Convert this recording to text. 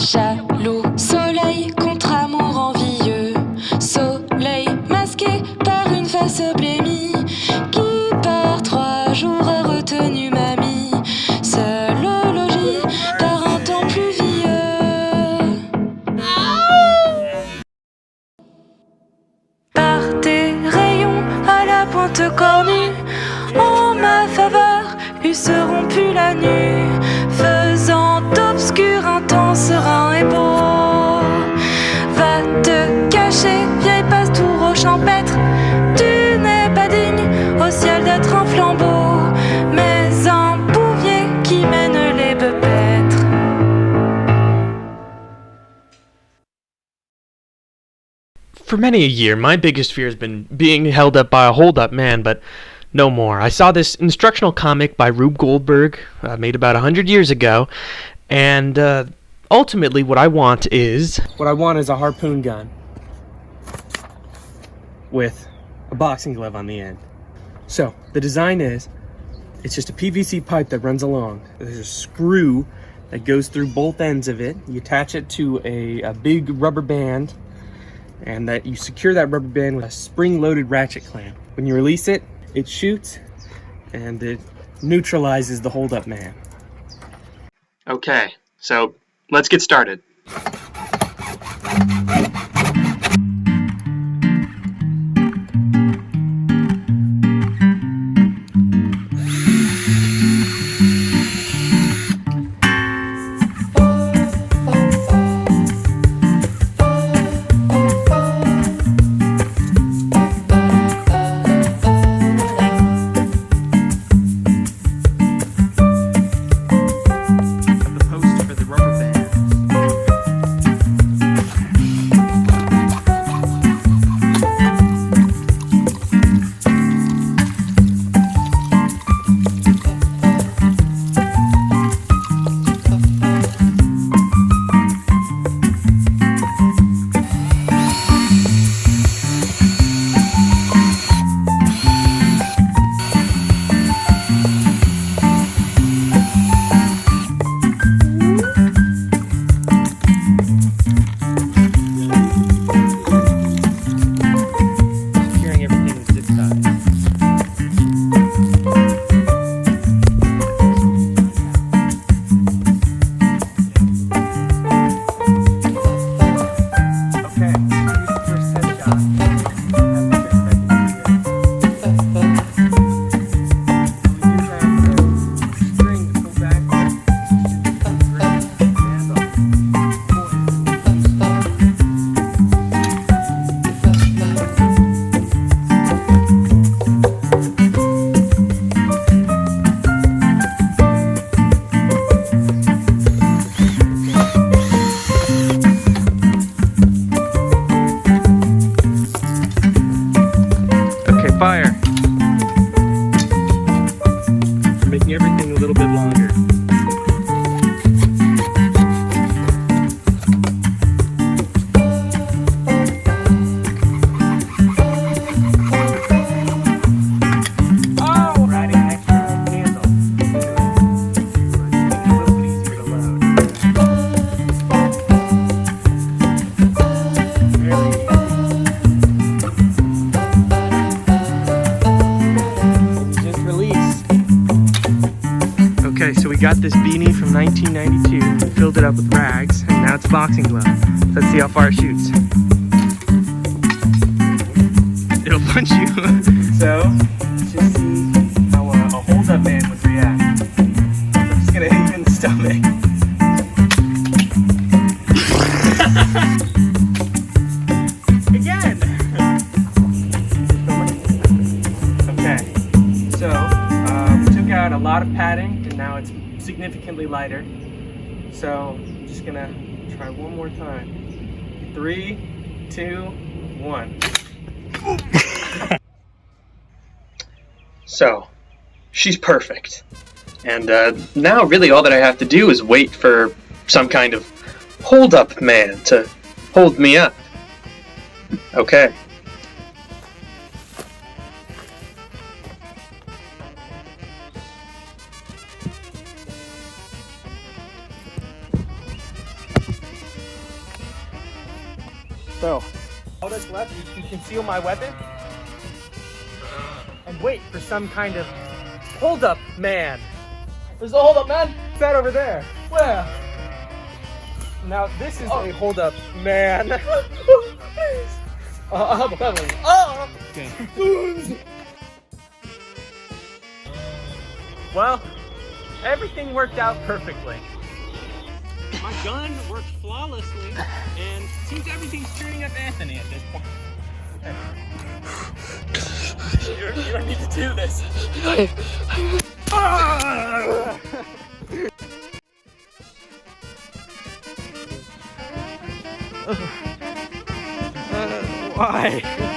Jaloux, soleil contre amour envieux. Soleil masqué par une face blêmie, qui par 3 jours a retenu mamie. Seul au logis par un temps pluvieux. Par tes rayons à la pointe cornue, en ma faveur eussent rompu la nuit, faisant d'obscur un temps serein et beau. Va te cacher, vieille passe-tour au champêtre, tu n'es pas digne au ciel d'être un flambeau, mais un bouvier qui mène les bepêtres. For many a year, my biggest fear has been being held up by a hold-up man, but no more. I saw this instructional comic by Rube Goldberg, made about 100 years ago, and ultimately what I want is a harpoon gun with a boxing glove on the end. So, the design is, it's just a PVC pipe that runs along. There's a screw that goes through both ends of it. You attach it to a big rubber band, and that you secure that rubber band with a spring-loaded ratchet clamp. When you release it, it shoots, and it neutralizes the hold-up man. Okay, so let's get started. Fire. Making everything a little bit longer. Oh! Adding an extra handle. Make it a little bit easier to load. Very easy. Okay, so we got this beanie from 1992, we filled it up with rags, and now it's a boxing glove. Let's see how far it shoots. It'll punch you. So, let's just see how a hold-up man would react. I'm just gonna hit you in the stomach. Again! Okay, so we took out a lot of padding. Now it's significantly lighter. So I'm just gonna try one more time. 3, 2, 1. So she's perfect. And now really all that I have to do is wait for some kind of hold-up man to hold me up. Okay. So, all that's left is to conceal my weapon and wait for some kind of hold-up man. There's a hold-up, man. What's that over there? Where? Now, this is a hold-up man. I have a family. Oh! Okay. Well, everything worked out perfectly. My gun worked flawlessly, and seems everything's cheering up Anthony at this point. You don't need to do this. Why?